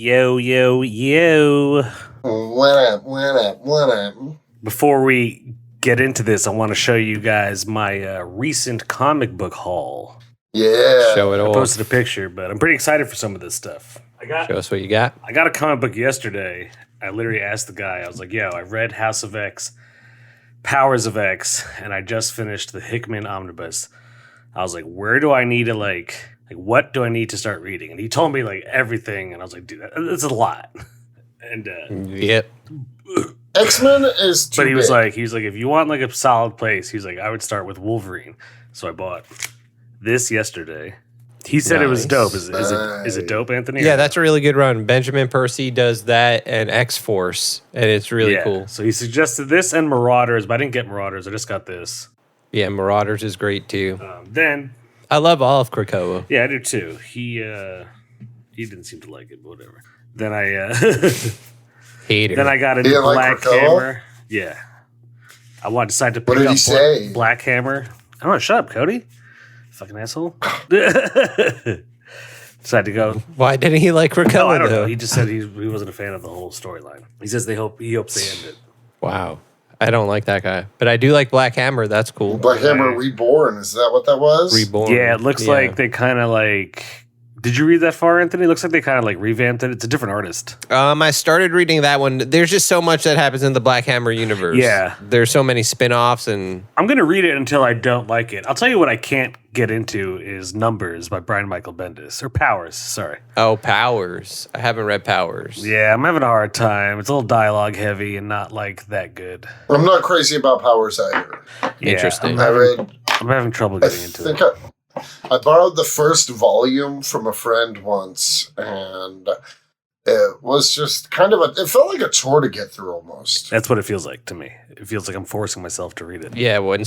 Yo, yo, yo. What up? Before we get into this, I want to show you guys my recent comic book haul. Yeah. Show it I all. posted a picture, but I'm pretty excited for some of this stuff. Show us what you got. I got a comic book yesterday. I literally asked the guy, I was like, yo, I read House of X, Powers of X, and I just finished the Hickman Omnibus. I was like, where do I need to, what do I need to start reading? And he told me, everything, and I was like, dude, that's a lot. And, Yep. X-Men is too but he was big. like, if you want, a solid place, he was like, I would start with Wolverine. So I bought this yesterday. He said it was dope. Is it dope, Anthony? Yeah, that's a really good run. Benjamin Percy does that and X-Force, and it's really cool. So he suggested this and Marauders, but I didn't get Marauders. I just got this. Yeah, Marauders is great too. Then I love all of Krakoa. yeah, I do too. He didn't seem to like it, but whatever. Then I Hater. then I got a He didn't like Black Krakoa? Hammer. Yeah, I decided to pick did up he say? Black Hammer. I don't know. Shut up, Cody. Fucking asshole. Decided to go. Why didn't he like Krakoa No, I don't though? know. He just said he wasn't a fan of the whole storyline. He says he hopes they end it. Wow. I don't like that guy. But I do like Black Hammer. That's cool. Black Hammer Reborn. Is that what that was? Reborn. Yeah, it looks like they kind of Did you read that far, Anthony? It looks like they kind of revamped it. It's a different artist. I started reading that one. There's just so much that happens in the Black Hammer universe. Yeah. There's so many spin-offs and I'm going to read it until I don't like it. I'll tell you what I can't get into is Numbers by Brian Michael Bendis. Or Powers, sorry. Powers. I haven't read Powers. Yeah, I'm having a hard time. It's a little dialogue heavy and not that good. I'm not crazy about Powers either. Yeah, Interesting. I'm having trouble I getting into think it. I borrowed the first volume from a friend once, and it was just it felt like a chore to get through almost. That's what it feels like to me. It feels like I'm forcing myself to read it. Yeah, when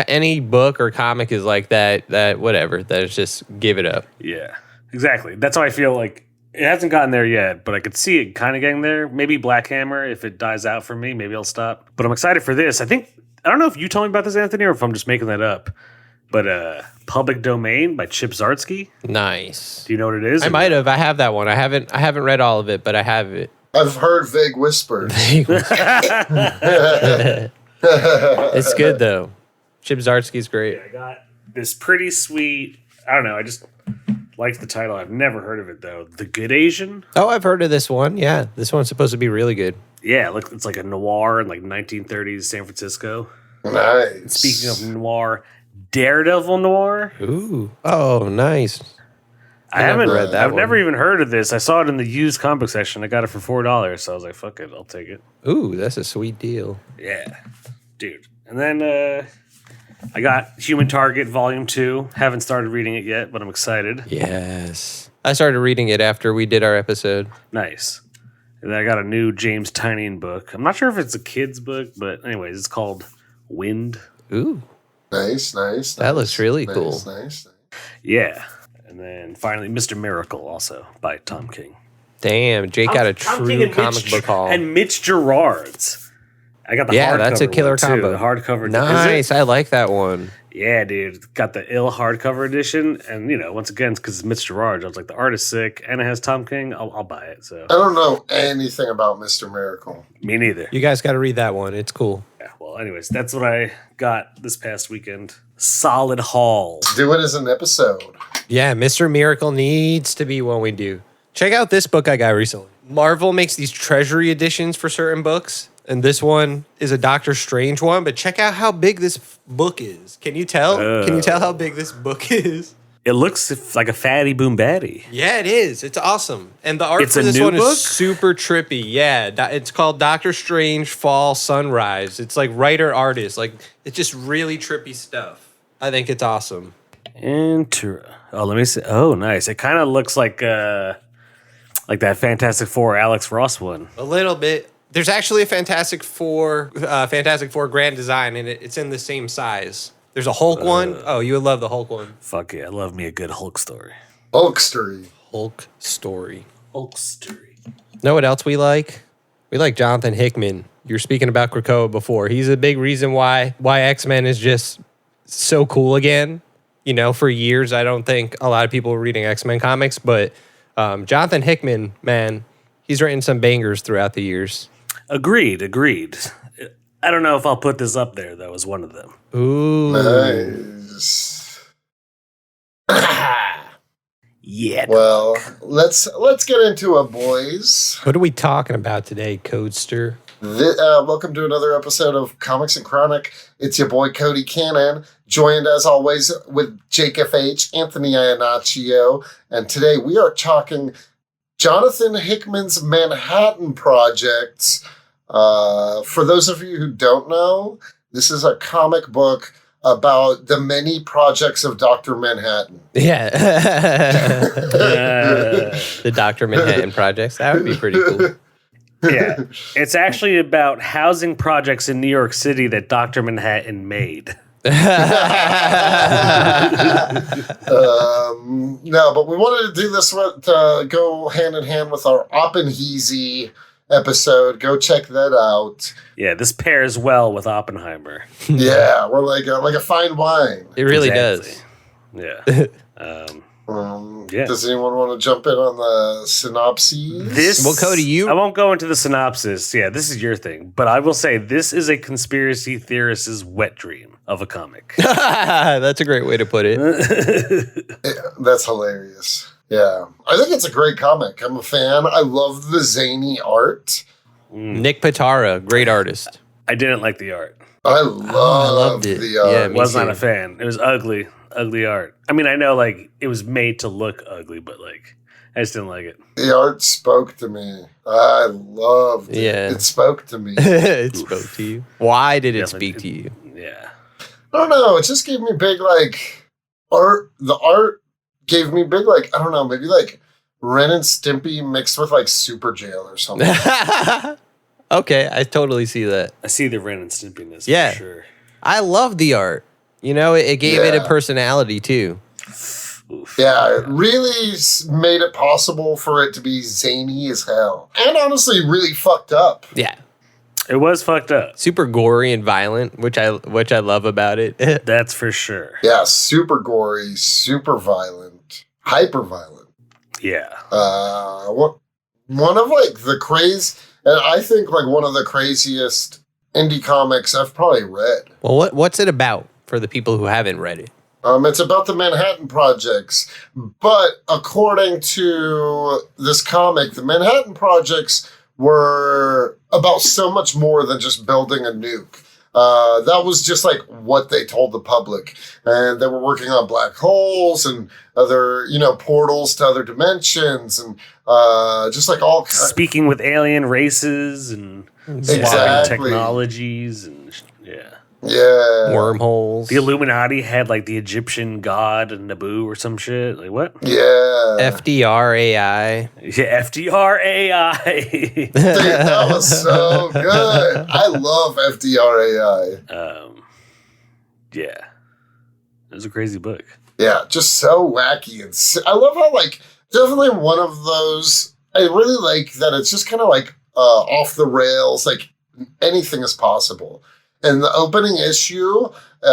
any book or comic is like that it's just give it up. Yeah, exactly. That's how I feel like it hasn't gotten there yet, but I could see it kind of getting there. Maybe Black Hammer, if it dies out for me, maybe I'll stop. But I'm excited for this. I don't know if you told me about this, Anthony, or if I'm just making that up. But Public Domain by Chip Zdarsky. Nice. Do you know what it is? I might have. I have that one. I haven't read all of it, but I have it. I've heard vague whispers. It's good though. Chip Zdarsky's great. I got this pretty sweet. I don't know. I just liked the title. I've never heard of it though. The Good Asian. Oh, I've heard of this one. Yeah, this one's supposed to be really good. Yeah, it's like a noir in 1930s San Francisco. Nice. Speaking of noir, Daredevil noir. Ooh. Oh, nice. I haven't read that I've one. never even heard of this. I saw it in the used comic book section. I got it for $4, so I was like, "Fuck it, I'll take it." Ooh, that's a sweet deal. Yeah, dude. And then I got Human Target Volume 2. Haven't started reading it yet, but I'm excited. Yes. I started reading it after we did our episode. Nice. And then I got a new James Tynion book. I'm not sure if it's a kid's book, but anyways, it's called Wind. Ooh. Nice. That looks really cool. Nice. Yeah. And then finally, Mr. Miracle, also by Tom King. Damn, Jake got a true comic book haul. And Mitch Gerard's. I got the hardcover. That's a killer one, too. combo. The hardcover. Nice, I like that one. Yeah, dude. Got the ill hardcover edition. And, once again, it's because it's Mitch Gerard. I was like, the art is sick and it has Tom King. I'll buy it. So I don't know anything about Mr. Miracle. me neither. You guys got to read that one. It's cool. Yeah, well, anyways, that's what I got this past weekend. Solid haul. Do it as an episode. Yeah, Mr. Miracle needs to be one we do. Check out this book I got recently. Marvel makes these treasury editions for certain books, and this one is a Doctor Strange one, but check out how big this book is. Can you tell? Can you tell how big this book is? It looks like a fatty boom baddie. Yeah, it is. It's awesome. And the art It's for a this new one book? is super trippy. Yeah, it's called Doctor Strange Fall Sunrise. It's like writer-artist. It's just really trippy stuff. I think it's awesome. Oh, let me see. Oh, nice. It kind of looks like that Fantastic Four Alex Ross one. A little bit. There's actually a Fantastic Four Grand Design, and it's in the same size. There's a Hulk one. Oh, you would love the Hulk one. Fuck yeah, I love me a good Hulk story. Hulkstery. Hulk story. Hulk story. Know what else we like? We like Jonathan Hickman. You were speaking about Krakoa before. He's a big reason why X-Men is just so cool again. For years, I don't think a lot of people were reading X-Men comics, but Jonathan Hickman, man, he's written some bangers throughout the years. Agreed. I don't know if I'll put this up there, though, as one of them. Ooh. Nice. Yeah. Well, let's get into it, boys. What are we talking about today, Codester? Welcome to another episode of Comics and Chronic. It's your boy Cody Cannon, joined as always with Jake F.H., Anthony Iannaccio, and today we are talking Jonathan Hickman's Manhattan Projects. For those of you who don't know, this is a comic book about the many projects of Dr. Manhattan. Yeah. The Dr. Manhattan Projects. That would be pretty cool. Yeah. It's actually about housing projects in New York City that Dr. Manhattan made. No, but we wanted to do this with go hand in hand with our Oppenheimer episode. Go check that out. Yeah, this pairs well with Oppenheimer. Yeah, we're like a fine wine. It really Exactly. does. Yeah. Yeah. Does anyone want to jump in on the synopses? Well, Cody, I won't go into the synopsis. Yeah, this is your thing. But I will say this is a conspiracy theorist's wet dream of a comic. That's a great way to put it. That's hilarious. Yeah. I think it's a great comic. I'm a fan. I love the zany art. Nick Pitarra, great artist. I didn't like the art. I loved it. the art. Yeah, me Was too. not a fan. It was ugly art. I mean, I know like it was made to look ugly, but like I just didn't like it. The art spoke to me. I loved it. Yeah. It spoke to me. It spoke to you. Why did it Definitely speak to you? Yeah. I don't know. It just gave me big, like, art. The art gave me big, like, I don't know, maybe like Ren and Stimpy mixed with like Super Jail or something. Okay, I totally see that. I see the Ren and Stimpiness Yeah. for sure. I love the art. You know, it gave it a Yeah. personality too. Oof. Yeah, it really made it possible for it to be zany as hell. And honestly, really fucked up. Yeah. It was fucked up. Super gory and violent, which I love about it. That's for sure. Yeah, super gory, super violent, hyper violent. Yeah. One of like the and I think like one of the craziest indie comics I've probably read. Well, what's it about for the people who haven't read it? It's about the Manhattan Projects, but according to this comic, the Manhattan Projects were about so much more than just building a nuke. That was just like what they told the public. And they were working on black holes and other, portals to other dimensions and just like all kinds. Speaking with alien races and swapping Exactly. technologies and yeah. Yeah. Wormholes. The Illuminati had like the Egyptian god Naboo or some shit. Like what? Yeah. F.D.R.A.I. Yeah, F.D.R.A.I. Dude, that was so good. I love F.D.R.A.I. Yeah. It was a crazy book. Yeah, just so wacky. And I love how, like, definitely one of those, I really like that it's just kind of like off the rails, like anything is possible. In the opening issue,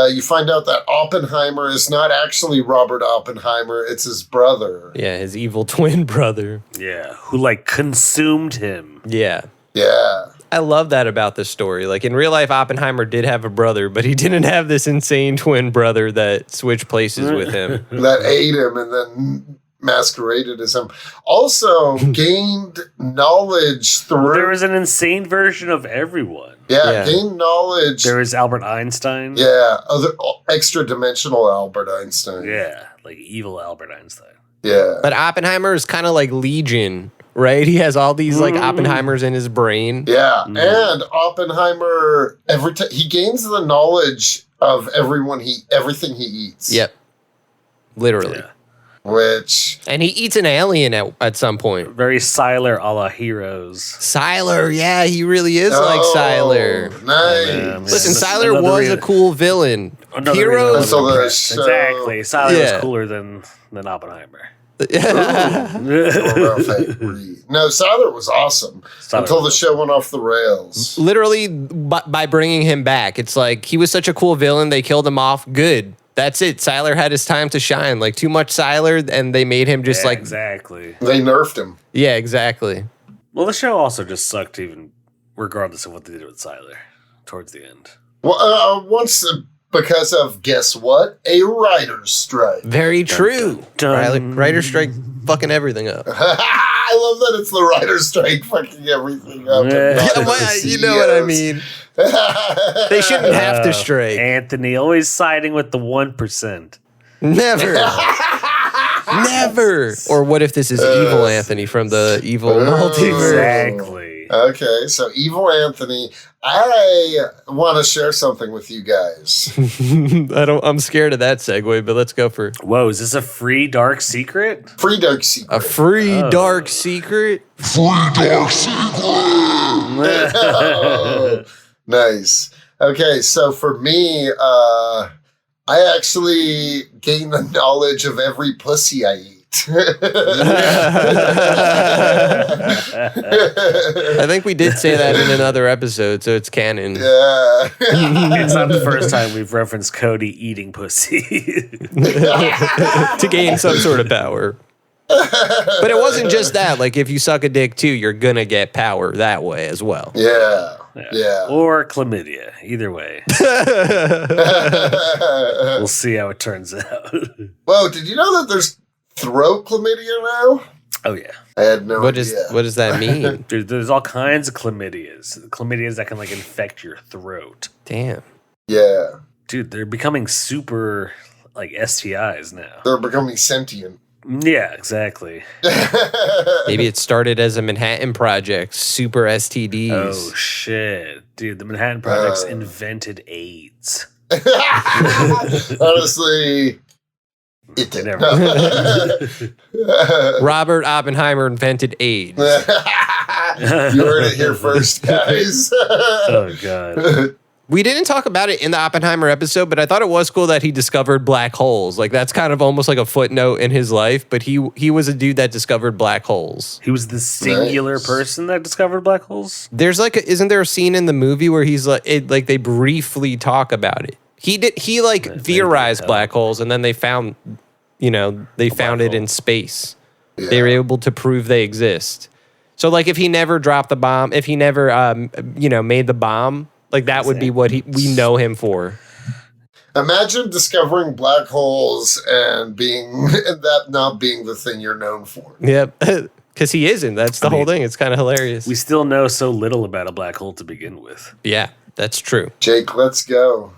you find out that Oppenheimer is not actually Robert Oppenheimer, it's his brother. Yeah, his evil twin brother. Yeah. Who like consumed him. Yeah. Yeah. I love that about this story. Like in real life, Oppenheimer did have a brother, but he didn't have this insane twin brother that switched places with him. That ate him and then masqueraded as him. Also gained knowledge through... There was an insane version of everyone. Yeah, gained knowledge. There was Albert Einstein. Yeah, other extra-dimensional Albert Einstein. Yeah, like evil Albert Einstein. Yeah. But Oppenheimer is kind of like Legion, right? He has all these like Oppenheimers in his brain. Yeah, and Oppenheimer, he gains the knowledge of everything he eats. Yep. Literally. Yeah. And he eats an alien at some point. Very Sylar a la Heroes. Sylar, yeah, he really is like Sylar. Nice. Listen, That's Sylar another was reason- a cool villain. Another Heroes. reason I was So the impressed. show- Exactly. Sylar Yeah. was cooler than Oppenheimer. No, Sylar was awesome Sylar until the was- show went off the rails. Literally, by bringing him back, it's like he was such a cool villain. They killed him off. Good. that's it. Sylar had his time to shine. Like, too much Sylar, and they made him just exactly. They nerfed him. Yeah, exactly. Well, the show also just sucked, even regardless of what they did with Sylar towards the end. Well, because of, guess what? A writer's strike. Very true. Dun, dun. Writer strike fucking everything up. I love that it's the writer's strike fucking everything up. You know what I mean. They shouldn't have to strike. Anthony always siding with the 1%. Never. Never. Or what if this is evil Anthony from the evil multiverse? Exactly. Okay, so evil Anthony. I want to share something with you guys. I'm scared of that segue, but let's go for Whoa, is this a free dark secret? Free dark secret. a free dark secret. Oh, nice. Okay, so for me, I actually gain the knowledge of every pussy I eat. I think we did say that in another episode, so it's canon. Yeah. It's not the first time we've referenced Cody eating pussy. To gain some sort of power. But it wasn't just that. Like, if you suck a dick too, you're gonna get power that way as well. Yeah. Or chlamydia. Either way. We'll see how it turns out. Whoa, did you know that there's throat chlamydia now? Oh, yeah. I had no idea. What does that mean? There's all kinds of chlamydias. Chlamydias that can, like, infect your throat. Damn. Yeah. Dude, they're becoming super, like, STIs now. They're becoming sentient. Yeah, exactly. Maybe it started as a Manhattan Project, super STDs. Oh, shit. Dude, the Manhattan Project's invented AIDS. Honestly, it did. Robert Oppenheimer invented AIDS. You heard it here first, guys. Oh, God. We didn't talk about it in the Oppenheimer episode, but I thought it was cool that he discovered black holes. Like, that's kind of almost like a footnote in his life, but he was a dude that discovered black holes. He was the singular person that discovered black holes? There's isn't there a scene in the movie where he's like they briefly talk about it? He theorized black holes, and then they found it in space. Yeah. They were able to prove they exist. So, like, if he never dropped the bomb, if he never made the bomb, like, that would be what we know him for. Imagine discovering black holes and that not being the thing you're known for. Yep. Because he isn't. That's the whole thing. It's kind of hilarious. We still know so little about a black hole to begin with. Yeah, that's true. Jake, let's go.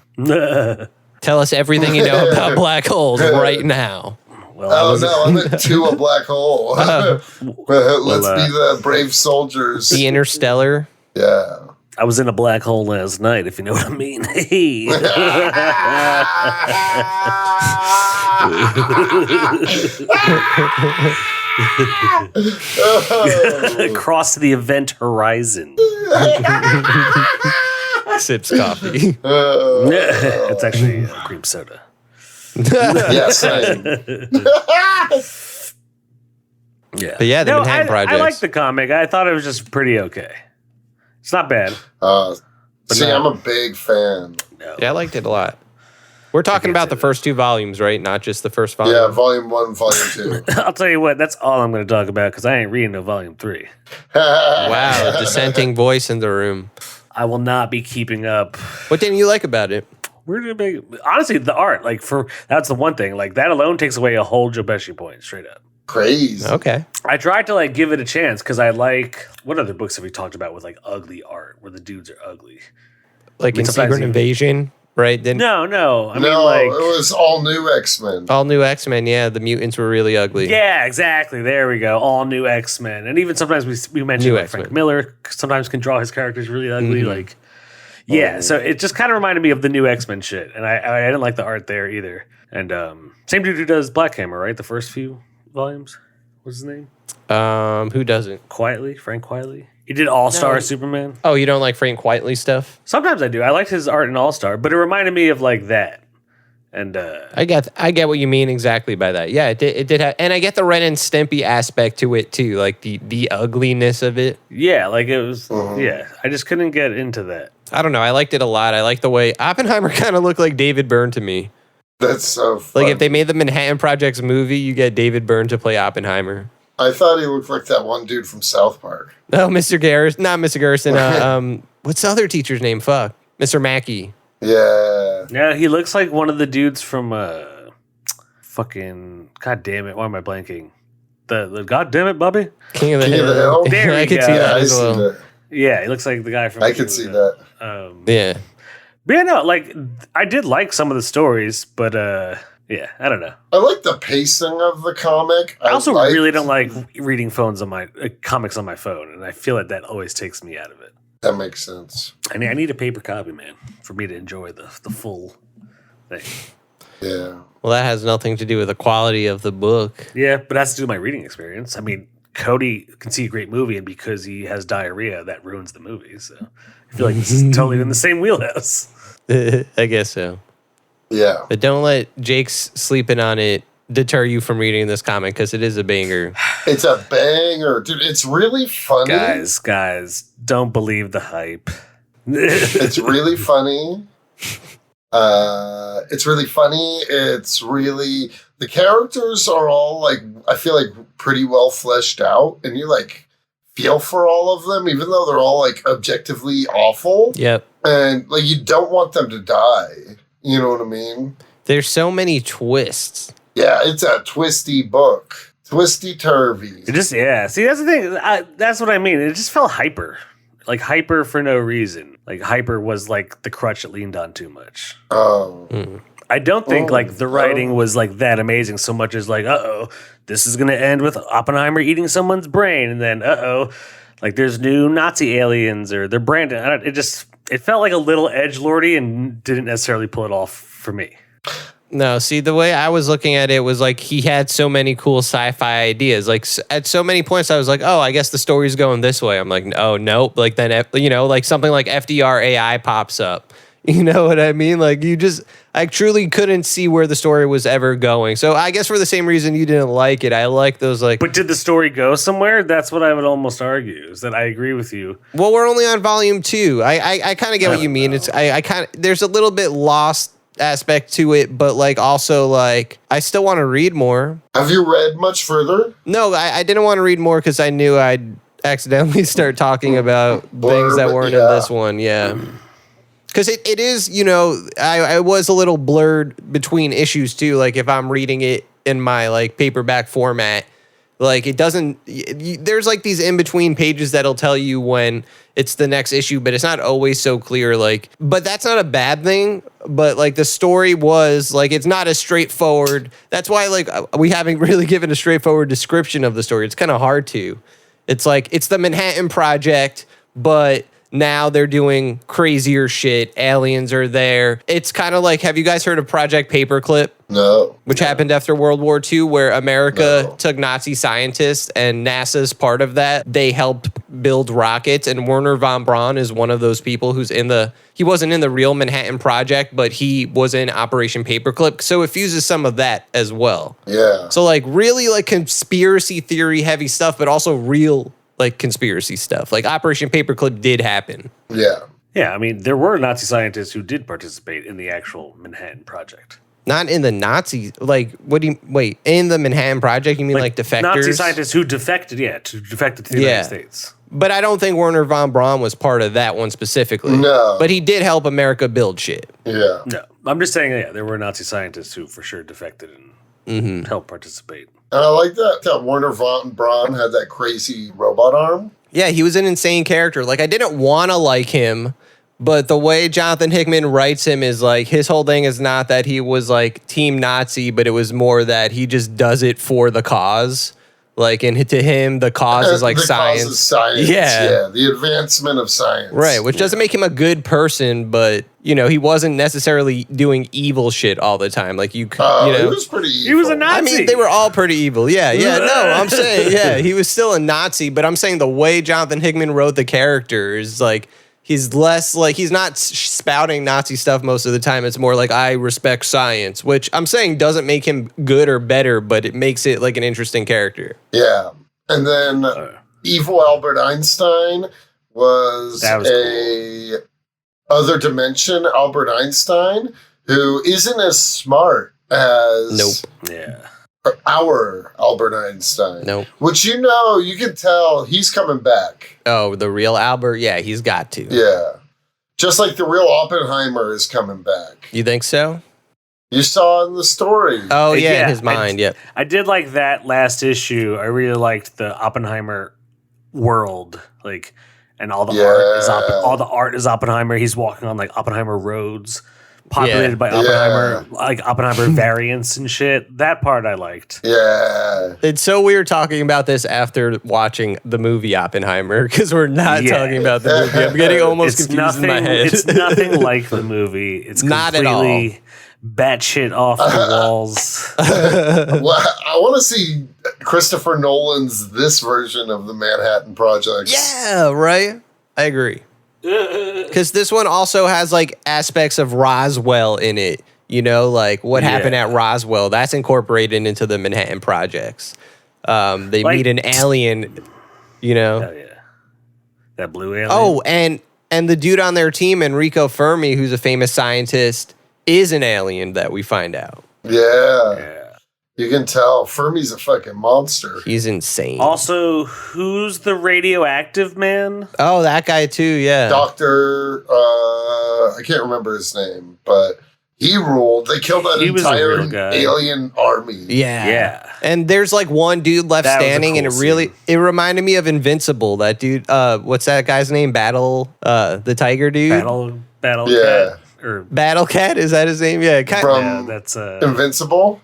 Tell us everything you know about black holes right now. Well, I meant to a black hole. Let's be the brave soldiers. The Interstellar. Yeah. I was in a black hole last night, if you know what I mean. Hey. Across the event horizon. Sips coffee. It's actually cream soda. Yes. Yeah. But yeah, the Manhattan Project. I like the comic. I thought it was just pretty okay. It's not bad. I'm a big fan. No. Yeah, I liked it a lot. We're talking about the first two volumes, right? Not just the first volume. Yeah, volume 1, volume 2. I'll tell you what, that's all I'm going to talk about because I ain't reading no volume 3. Wow, dissenting voice in the room. I will not be keeping up. What didn't you like about it? Honestly, the art, that's the one thing. Like, that alone takes away a whole Joe Pesci point, straight up. Crazy. Okay. I tried to give it a chance because I like, what other books have we talked about with ugly art where the dudes are ugly? Like in Secret Invasion, right? No. I mean, it was all new X-Men. All new X-Men, yeah. The mutants were really ugly. Yeah, exactly. There we go. All new X-Men. And even sometimes we mentioned Frank Miller sometimes can draw his characters really ugly. Mm-hmm. So it just kind of reminded me of the new X-Men shit. And I didn't like the art there either. And same dude who does Black Hammer, right? The first few volumes. What's his name? Who doesn't? Frank Quietly. He did All-Star Superman. Oh, you don't like Frank Quietly stuff? Sometimes I do. I liked his art in All-Star, but it reminded me of that. And I get what you mean exactly by that. Yeah, it did have, and I get the Ren and Stimpy aspect to it too, like the ugliness of it. Yeah, it was. Yeah, I just couldn't get into that. I don't know. I liked it a lot. I like the way Oppenheimer kind of looked like David Byrne to me. That's so funny. Like if they made the Manhattan Project's movie, you get David Byrne to play Oppenheimer. I thought he looked like that one dude from South Park. Oh, Mr. Garrison. Not Mr. Garrison. What's the other teacher's name? Fuck. Mr. Mackey. Yeah. Yeah, he looks like one of the dudes from fucking. God damn it! Why am I blanking? The God damn it, Bobby. King of the King of the Hill. Hill? There I we could go. see that I as see well. that. Yeah, he looks like the guy from. I King could of see the that. Hill. Yeah. But yeah, no, like I did like some of the stories, but yeah, I don't know. I like the pacing of the comic. I also really don't like reading phones on my comics on my phone, and I feel like that always takes me out of it. That makes sense. I mean, I need a paper copy, man, for me to enjoy the full thing. Yeah. Well, that has nothing to do with the quality of the book. Yeah, but it has to do with my reading experience. I mean, Cody can see a great movie, and because he has diarrhea, that ruins the movie. So I feel like this is totally in the same wheelhouse. I guess so. Yeah. But don't let Jake's sleeping on it deter you from reading this comic because it is a banger. It's a banger. Dude, it's really funny. Guys, don't believe the hype. It's really funny. It's really funny. It's really, the characters are all like, I feel like pretty well fleshed out, and you like feel for all of them, even though they're all like objectively awful. Yep. And like, you don't want them to die. You know what I mean? There's so many twists. Yeah, it's a twisty book. Twisty turvy. It just, yeah. See, that's the thing. That's what I mean. It just felt hyper. Like hyper for no reason. Like hyper was like the crutch it leaned on too much. Oh. I don't think like the writing was like that amazing so much as like, this is going to end with Oppenheimer eating someone's brain. And then, like there's new Nazi aliens or they're branded. It felt like a little edgelordy and didn't necessarily pull it off for me. No, see, the way I was looking at it was like he had so many cool sci-fi ideas. Like at so many points, I was like, oh, I guess the story's going this way. I'm like, oh, nope. Like then, like something like F.D.R.A.I. pops up. You know what I mean? Like I truly couldn't see where the story was ever going. So I guess for the same reason you didn't like it, I like those like. But did the story go somewhere? That's what I would almost argue, is that I agree with you. Well, we're only on volume 2. I kind of get what you mean. It's I kind of there's a little bit lost aspect to it, but like also like I still want to read more. Have you read much further? No, I didn't want to read more because I knew I'd accidentally start talking about things that weren't in this one. Yeah. Because it is, I was a little blurred between issues too. Like if I'm reading it in my like paperback format, like it doesn't, there's like these in between pages that'll tell you when it's the next issue, but it's not always so clear. Like, but that's not a bad thing. But like the story was like, it's not as straightforward. That's why like we haven't really given a straightforward description of the story. It's kind of hard to. It's like, it's the Manhattan Project, but now they're doing crazier shit. Aliens are there. It's kind of like, have you guys heard of Project Paperclip? No. Which happened after World War II, where America took Nazi scientists and NASA's part of that. They helped build rockets, and Werner von Braun is one of those people who's he wasn't in the real Manhattan Project, but he was in Operation Paperclip. So it fuses some of that as well. Yeah. So like really like conspiracy theory heavy stuff, but also real like conspiracy stuff. Like Operation Paperclip did happen. Yeah. Yeah, I mean, there were Nazi scientists who did participate in the actual Manhattan Project. Not in the Nazi, like, in the Manhattan Project, you mean like defectors? Nazi scientists who defected to the United States. But I don't think Werner von Braun was part of that one specifically. No. But he did help America build shit. Yeah. No, I'm just saying, there were Nazi scientists who for sure defected and helped participate. And I like that Werner von Braun had that crazy robot arm. Yeah, he was an insane character. Like, I didn't want to like him, but the way Jonathan Hickman writes him is like, his whole thing is not that he was like team Nazi, but it was more that he just does it for the cause. Like, and to him, the cause is like science. Cause is science. Yeah. The advancement of science. Right, which doesn't make him a good person, but, he wasn't necessarily doing evil shit all the time. Like, he was pretty evil. He was a Nazi. I mean, they were all pretty evil. Yeah. No, I'm saying, he was still a Nazi, but I'm saying the way Jonathan Hickman wrote the character is like, he's less like, he's not spouting Nazi stuff most of the time. It's more like, I respect science, which I'm saying doesn't make him good or better, but it makes it like an interesting character. Yeah. And then evil Albert Einstein was cool. other dimension Albert Einstein, who isn't as smart as Nope. Yeah. our Albert Einstein. Nope. Which, you can tell he's coming back. Oh, the real Albert? Yeah, he's got to. Yeah. Just like the real Oppenheimer is coming back. You think so? You saw in the story. Oh, yeah, Yeah, in his mind, yep. I did like that last issue. I really liked the Oppenheimer world, like, and all the art is Oppenheimer. He's walking on like Oppenheimer roads, populated by Oppenheimer, like Oppenheimer variants and shit. That part I liked. Yeah. It's so weird talking about this after watching the movie Oppenheimer because we're not talking about the movie. I'm getting almost confused in my head. It's nothing like the movie. It's not at all. completely batshit off the walls. Well, I want to see Christopher Nolan's this version of the Manhattan Project. Yeah, right? I agree. Because this one also has like aspects of Roswell in it. You know, like what happened at Roswell. That's incorporated into the Manhattan Projects. They meet an alien, you know. Oh, yeah. That blue alien. Oh, and the dude on their team, Enrico Fermi, who's a famous scientist, is an alien that we find out. Yeah. You can tell Fermi's a fucking monster. He's insane. Also, who's the radioactive man? Oh, that guy too, yeah. Dr. I can't remember his name, but he ruled. They killed that entire alien army. Yeah. And there's like one dude left standing, and it reminded me of Invincible. That dude, what's that guy's name? The tiger dude? Battle Cat. Or Battle Cat, is that his name? Yeah, that's Invincible.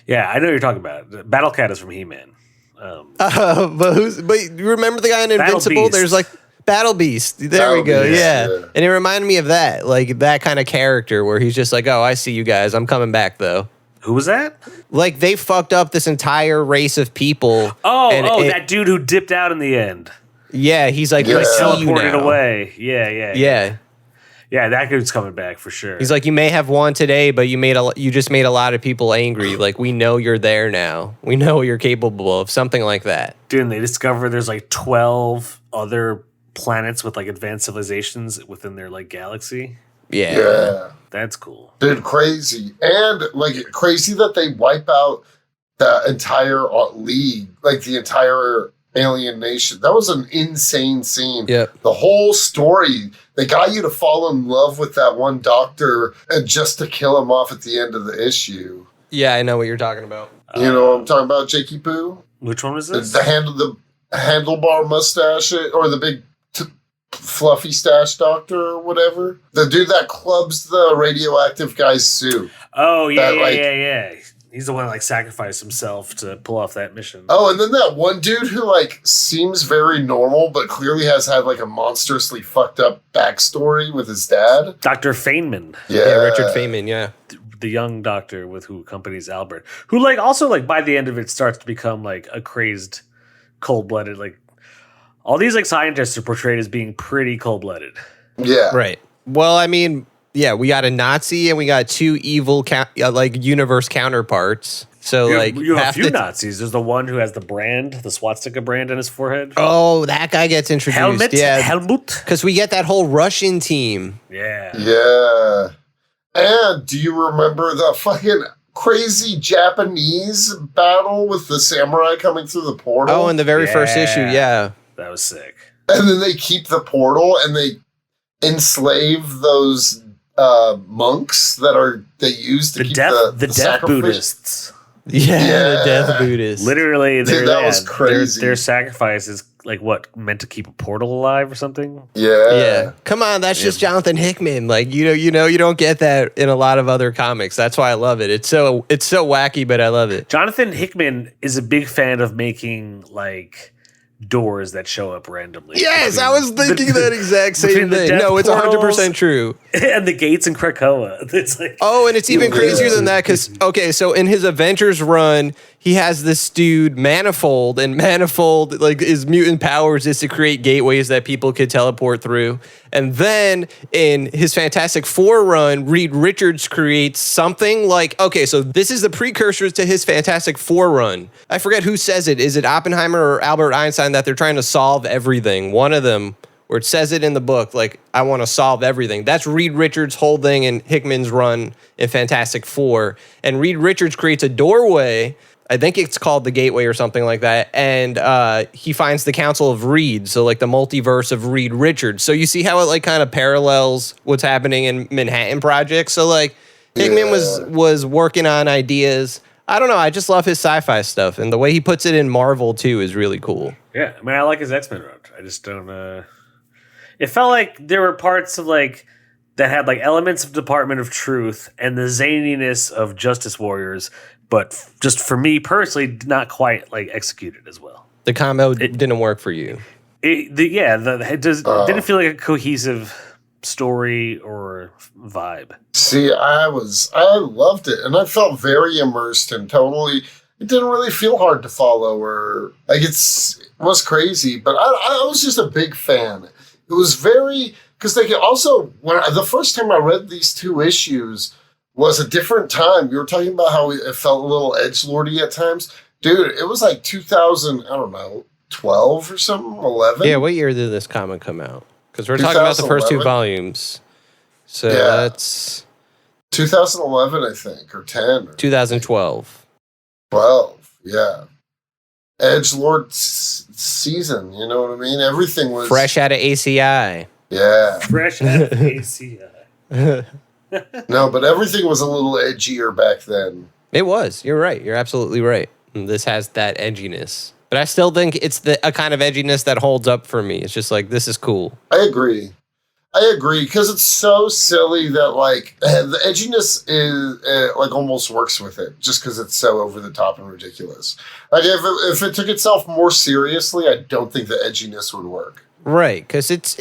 Yeah, I know what you're talking about. Battle Cat is from He-Man. But you remember the guy in Invincible? There's like Battle Beast. There we go. Yeah. And it reminded me of that, like that kind of character where he's just like, "Oh, I see you guys. I'm coming back though." Who was that? Like they fucked up this entire race of people. That dude who dipped out in the end. Yeah, he's like, "I see you now." Away. Yeah. Yeah, that dude's coming back for sure. He's like, you may have won today, but you just made a lot of people angry. Like, we know you're there now. We know what you're capable of. Something like that. Dude, and they discover there's like 12 other planets with like advanced civilizations within their like galaxy. Yeah. That's cool. Dude, crazy. And like crazy that they wipe out the entire league, like the entire alien nation. That was an insane scene. Yeah. The whole story, they got you to fall in love with that one doctor and just to kill him off at the end of the issue. Yeah, I know what you're talking about. You know what I'm talking about, Jakey Poo? Which one was this? The handlebar mustache or the big fluffy stash doctor or whatever. The dude that clubs the radioactive guy's suit. Oh, yeah. He's the one that like sacrificed himself to pull off that mission. Oh, and then that one dude who like seems very normal, but clearly has had like a monstrously fucked up backstory with his dad. Dr. Feynman. Yeah, Richard Feynman, yeah. The young doctor with who accompanies Albert. Who like also like by the end of it starts to become like a crazed, cold-blooded, like all these like scientists are portrayed as being pretty cold-blooded. Yeah. Right. Well, I mean, yeah, we got a Nazi and we got two evil like universe counterparts. So you have a few Nazis. There's the one who has the brand, the swastika brand on his forehead. Oh, that guy gets introduced. Helmut. Because we get that whole Russian team. Yeah. Yeah. And do you remember the fucking crazy Japanese battle with the samurai coming through the portal? Oh, in the very first issue, yeah. That was sick. And then they keep the portal and they enslave those monks that they use to keep the death Buddhists. Yeah, the death Buddhists. Literally, that was crazy. Their sacrifice is like what, meant to keep a portal alive or something? Yeah. Come on, that's just Jonathan Hickman. Like you don't get that in a lot of other comics. That's why I love it. It's so wacky, but I love it. Jonathan Hickman is a big fan of making like doors that show up randomly. Yes, I was thinking that exact same thing. No, it's 100% true. And the gates in Krakoa. It's like, and it's even crazier than that because, okay, so in his Avengers run, he has this dude, Manifold, and Manifold, like, his mutant powers is to create gateways that people could teleport through. And then in his Fantastic Four run, Reed Richards creates something like, okay, so this is the precursors to his Fantastic Four run. I forget who says it. Is it Oppenheimer or Albert Einstein that they're trying to solve everything? One of them where it says it in the book, like, I want to solve everything. That's Reed Richards' whole thing in Hickman's run in Fantastic Four. And Reed Richards creates a doorway. I think it's called the Gateway or something like that. And he finds the Council of Reed. So like the multiverse of Reed Richards. So you see how it like kind of parallels what's happening in Manhattan Project. So like Hickman was working on ideas. I don't know. I just love his sci-fi stuff. And the way he puts it in Marvel too is really cool. Yeah. I mean, I like his X-Men run. I just don't, it felt like there were parts of like, that had like elements of Department of Truth and the zaniness of Justice Warriors, but just for me personally, not quite like executed as well. The combo didn't work for you. It didn't feel like a cohesive story or vibe. See, I loved it, and I felt very immersed and totally. It didn't really feel hard to follow, or like it was crazy, but I was just a big fan. It was very because they also the first time I read these 2 issues was a different time. You were talking about how it felt a little edgelordy at times. Dude, it was like 2000, I don't know, 12 or something, 11? Yeah, what year did this comic come out? Because we're talking about the first 2 volumes. So that's 2011, I think, or 10. Or 2012. 12, yeah. Edgelord season, you know what I mean? Everything was... Fresh out of ACI. Yeah. Fresh out of ACI. No, but everything was a little edgier back then. It was. You're right. You're absolutely right. And this has that edginess. But I still think it's a kind of edginess that holds up for me. It's just like, this is cool. I agree, because it's so silly that, like, the edginess is, like, almost works with it, just because it's so over the top and ridiculous. Like, if it took itself more seriously, I don't think the edginess would work. Right, because it's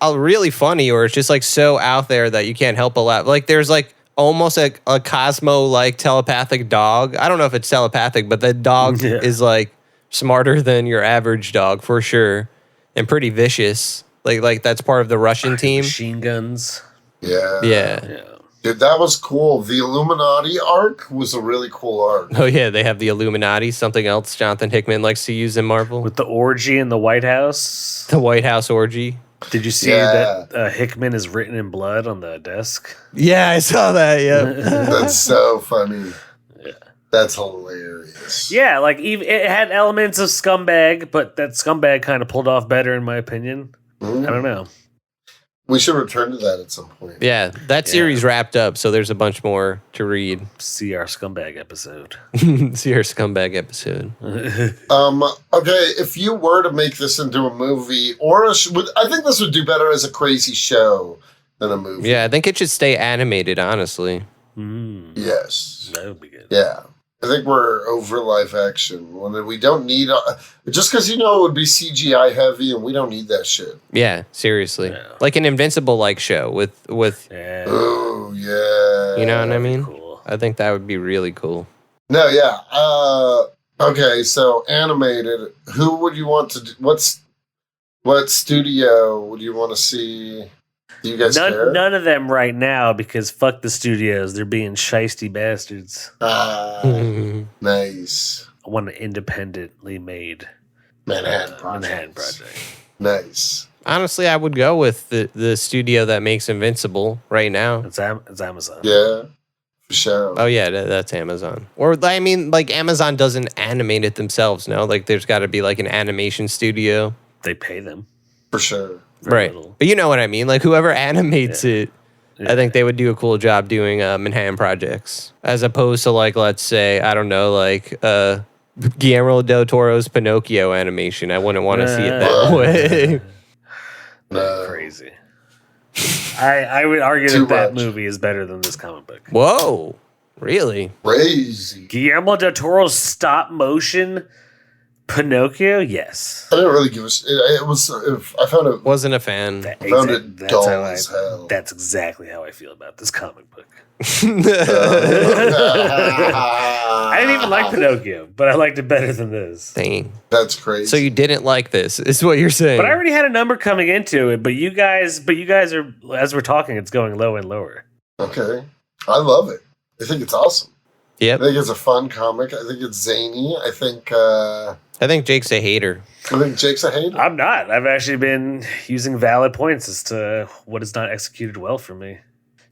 really funny, or it's just like so out there that you can't help but laugh. Like there's like almost a Cosmo like telepathic dog. I don't know if it's telepathic, but the dog is like smarter than your average dog for sure, and pretty vicious. Like that's part of the Russian team. Machine guns. Yeah. Dude, that was cool. The Illuminati arc was a really cool arc. Oh yeah, they have the Illuminati. Something else Jonathan Hickman likes to use in Marvel with the orgy in the White House. The White House orgy. Did you see that Hickman is written in blood on the desk? Yeah, I saw that. Yeah, that's so funny. Yeah, that's hilarious. Yeah, like it had elements of Scumbag, but that Scumbag kind of pulled off better, in my opinion. I don't know. We should return to that at some point. Yeah, that series wrapped up, so there's a bunch more to read. See our Scumbag episode. Okay, if you were to make this into a movie, or I think this would do better as a crazy show than a movie. Yeah, I think it should stay animated, honestly. Yes. That would be good. Yeah. I think we're over live action. When we don't need... just because, it would be CGI heavy, and we don't need that shit. Yeah, seriously. Yeah. Like an Invincible-like show with Yeah. Oh, yeah. You know what I mean? Cool. I think that would be really cool. No, yeah. Okay, so animated. Who would you want to... What studio would you want to see... Do you guys care? None of them right now, because fuck the studios. They're being shiesty bastards. Nice. I want an independently made Manhattan Project. Nice. Honestly, I would go with the studio that makes Invincible right now. It's Amazon. Yeah, for sure. Oh, yeah, that's Amazon. Or, I mean, like, Amazon doesn't animate it themselves, no? Like, there's got to be, like, an animation studio. They pay them. For sure. Right. But you know what I mean? Like, whoever animates it, I think they would do a cool job doing Manhattan projects. As opposed to, like, let's say, I don't know, like, Guillermo del Toro's Pinocchio animation. I wouldn't want to see it that way. Crazy. I would argue that movie is better than this comic book. Whoa. Really? Crazy. Guillermo del Toro's stop motion Pinocchio? Yes. I didn't really give a shit. I found it... Wasn't a fan. I found it dull as hell. That's exactly how I feel about this comic book. I didn't even like Pinocchio, but I liked it better than this. Dang. That's crazy. So you didn't like this, is what you're saying. But I already had a number coming into it, but you guys are, as we're talking, it's going lower and lower. Okay. I love it. I think it's awesome. Yep. I think it's a fun comic. I think it's zany. I think I think Jake's a hater. I think Jake's a hater. I'm not. I've actually been using valid points as to what is not executed well for me.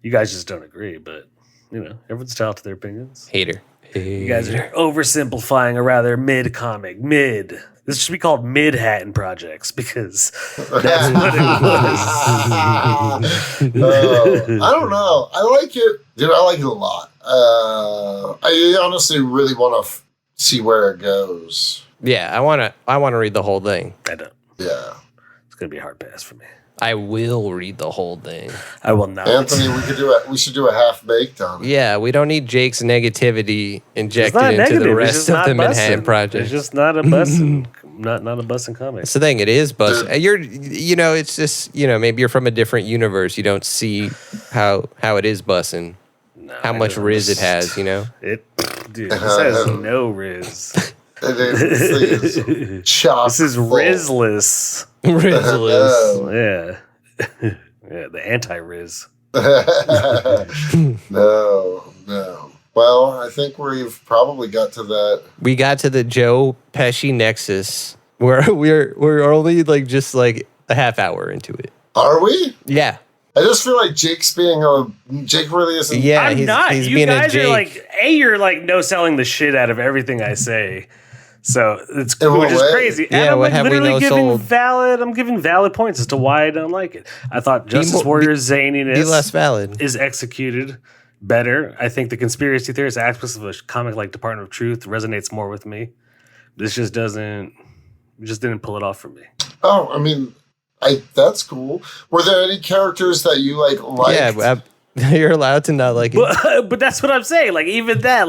You guys just don't agree, but, everyone's entitled to their opinions. Hater. You guys are oversimplifying a rather mid comic. Mid. This should be called Mid-Hatton Projects because that's what it was. I don't know. I like it. Dude, I like it a lot. I honestly really want to see where it goes. Yeah, I wanna read the whole thing. I don't. Yeah. It's going to be a hard pass for me. I will read the whole thing. I will not. Anthony, we should do a half-baked on it. Yeah, we don't need Jake's negativity injected into the rest of the Manhattan Project. It's just not a bussin', not a bussin' comic. That's the thing. It is bussin'. It's just, maybe you're from a different universe. You don't see how it is bussin'. No, how much riz it has, It, dude, this has no riz. This is chock This is full. rizless. Rizless. Yeah. Yeah, the anti-riz. No. Well, I think we've probably got to that. We got to the Joe Pesci Nexus where we're only just a half hour into it. Are we? Yeah. I just feel like Jake really isn't. Yeah, I'm not. He's You being guys a are Jake. you're no selling the shit out of everything I say. So it's In what which is way? crazy. Yeah, And I'm what have we literally no giving sold? I'm giving valid points as to why I don't like it. I thought Justice Warrior's Be zaniness less valid. is executed better. I think the conspiracy theorist aspects of a comic like Department of Truth resonates more with me. This just didn't pull it off for me. Oh, I mean, that's cool. Were there any characters that you liked? Yeah, you're allowed to not like it. But that's what I'm saying. Even that,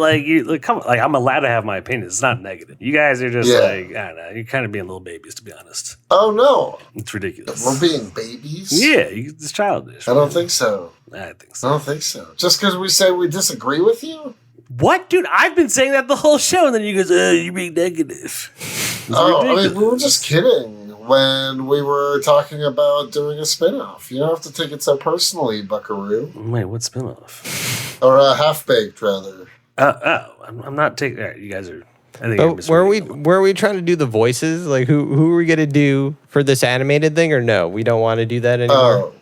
come on, I'm allowed to have my opinion. It's not negative. You guys are just I don't know. You're kind of being little babies, to be honest. Oh no, It's ridiculous. we're being babies. Yeah, it's childish. I don't think so. I think I so. don't think so. Just because we say we disagree with you? What, dude? I've been saying that the whole show, and then you guys, you're being negative. It's ridiculous. We were just kidding when we were talking about doing a spin-off. You don't have to take it so personally, buckaroo. Wait, what spinoff? Or a half-baked, rather. I'm not taking. All right, you guys are. I think you're But were misreading we trying to do the voices? Who are we gonna do for this animated thing, or no? We don't want to do that anymore. Oh,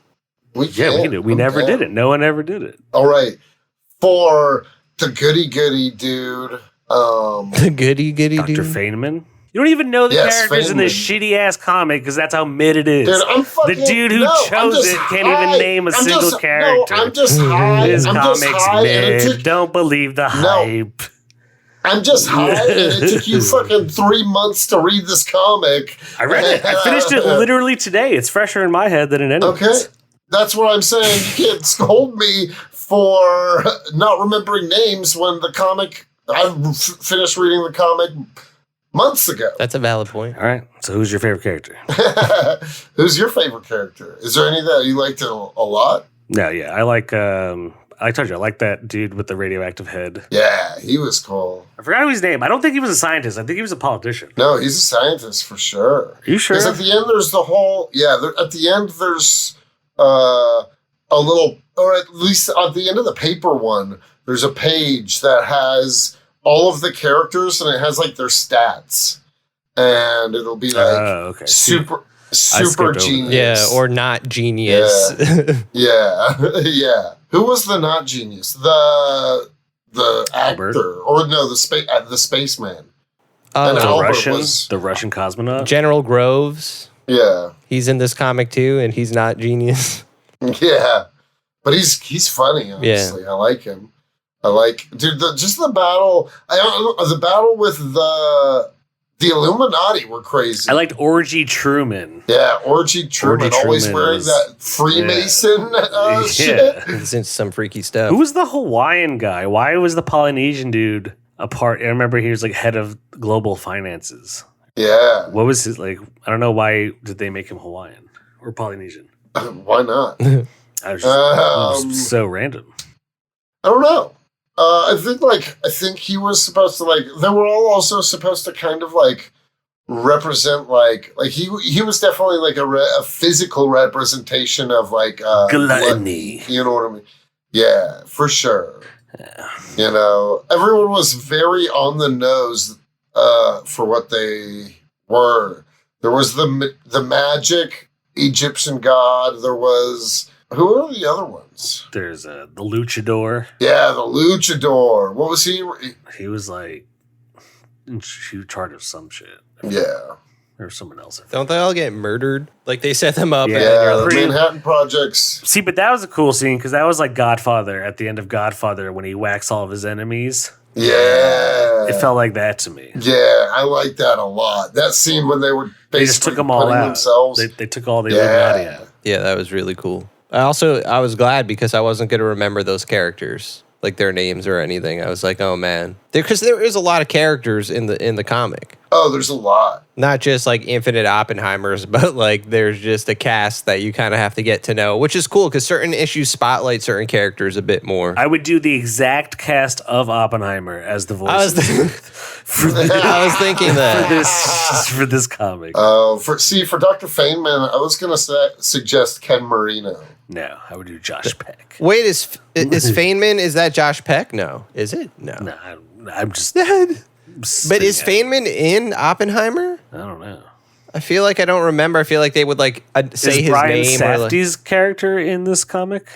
we Yeah, we can do it. We never did it. No one ever did it. All right. For the goody dude. The goody Dr. dude. Feynman. You don't even know the Yes, characters in this Feynman. shitty ass comic because that's how mid it is. Dude, I'm fucking, the dude who no, I'm chose just it can't high. even name a single character. No, I'm just high. This I'm just comic's high, and it mid. took, Don't believe the hype. I'm just high, and it took you fucking 3 months to read this comic. I read it. I finished it literally today. It's fresher in my head than in anyone's. Okay. That's what I'm saying. You can't scold me for not remembering names when the comic, I finished reading the comic months ago. That's a valid point. All right. So who's your favorite character? Who's your favorite character? Is there any that you liked a lot? No, yeah. I like, I told you, I like that dude with the radioactive head. Yeah, he was cool. I forgot his name. I don't think he was a scientist. I think he was a politician. No, he's a scientist for sure. Are you sure? Because at the end, there's the whole, at the end, there's a little, or at least at the end of the paper one, there's a page that has all of the characters and it has their stats. And it'll be okay. super skipped over genius. Yeah, or not genius. Yeah. Yeah. Who was the not genius? The Albert? actor. Or no, the spaceman. Oh, And The Albert the Russian cosmonaut. General Groves. Yeah. He's in this comic too, and he's not genius. Yeah. But he's funny, honestly. I like him. Dude, the battle. The battle with the Illuminati were crazy. I liked Orgy Truman. Yeah, Orgy Truman, always Truman wearing was- that Freemason shit. Yeah. He's into some freaky stuff. Who was the Hawaiian guy? Why was the Polynesian dude a part? I remember he was head of global finances. Yeah. What was his I don't know why did they make him Hawaiian or Polynesian? Why not? I was just it was so random. I don't know. I think he was supposed to they were all also supposed to kind of represent he was definitely a physical representation of Gluttony. you know what I mean? Yeah, for sure. Yeah. You know, everyone was very on the nose for what they were. There was the magic Egyptian god. There was, who are the other ones? There's the luchador. Yeah, the luchador. What was he? He was like in charge of some shit. Yeah. Or someone else. Don't they all get murdered? Like they set them up. Yeah. And then you're The like, Manhattan Projects. See, but that was a cool scene because that was like Godfather at the end of Godfather when he whacks all of his enemies. Yeah. It felt like that to me. Yeah, I like that a lot. That scene when they were basically They just took them all putting out. themselves. They took all the Illuminati out. yeah, that was really cool. I was glad because I wasn't going to remember those characters, like their names or anything. I was like, oh man, because there is a lot of characters in the comic. Oh, there's a lot. Not just like infinite Oppenheimers, but like there's just a cast that you kind of have to get to know, which is cool because certain issues spotlight certain characters a bit more. I would do the exact cast of Oppenheimer as the voice. I was thinking that. for this comic. For Dr. Feynman, I was going to suggest Ken Marino. No, I would do Josh Peck. Wait, is Feynman, is that Josh Peck? No. Is it? No. No, I'm just. But is Feynman in Oppenheimer? I don't know. I feel like I don't remember. I feel like they would like say Is his Brian name. Safdie's character in this comic?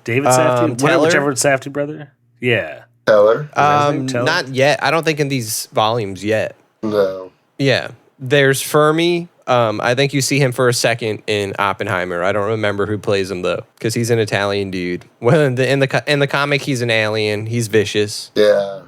David Safdie? Teller? Whichever Safdie brother? Yeah. Teller? Teller? Not yet. I don't think in these volumes yet. No. Yeah. There's Fermi. I think you see him for a second in Oppenheimer. I don't remember who plays him though, because he's an Italian dude. Well, in the comic, he's an alien. He's vicious. Yeah.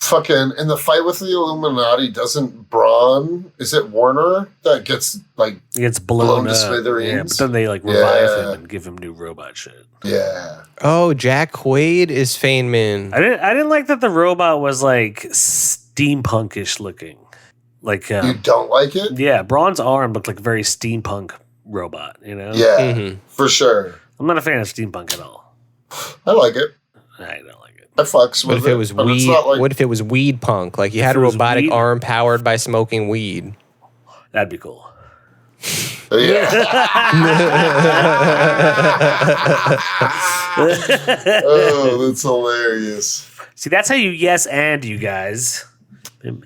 Fucking in the fight with the Illuminati, doesn't Braun, is it Warner that gets like He gets blown to up. smithereens? Yeah, but then they like revive Yeah. him and give him new robot shit. Yeah. Oh, Jack Quaid is Feynman. I didn't like that the robot was like steampunkish looking. Like You don't like it? yeah, Braun's arm looked like a very steampunk robot, you know? Yeah, for sure. I'm not a fan of steampunk at all. I like it. I don't like it. I fucks What with if it was but it's weed? not like, What if it was weed punk? Like you had a If it was robotic weed? arm powered by smoking weed. That'd be cool. yeah. Oh, that's hilarious. See, that's how you yes and you guys.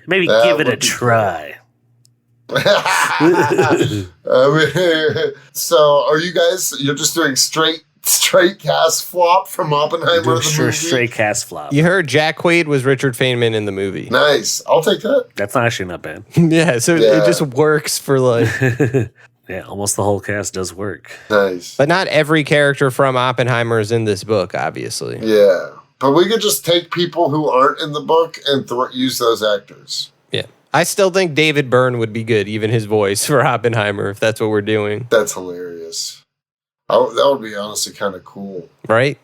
Maybe That give it a would be try. So, are you guys? You're just doing straight cast flop from Oppenheimer the movie. Straight cast flop. You heard Jack Quaid was Richard Feynman in the movie. Nice. I'll take that. That's not actually not bad. Yeah, so Yeah. it just works for like, Yeah, almost the whole cast does work. Nice. but not every character from Oppenheimer is in this book, obviously. Yeah, but we could just take people who aren't in the book and use those actors. Yeah. I still think David Byrne would be good, even his voice for Oppenheimer, if that's what we're doing, That's hilarious. That would be honestly kind of cool. right?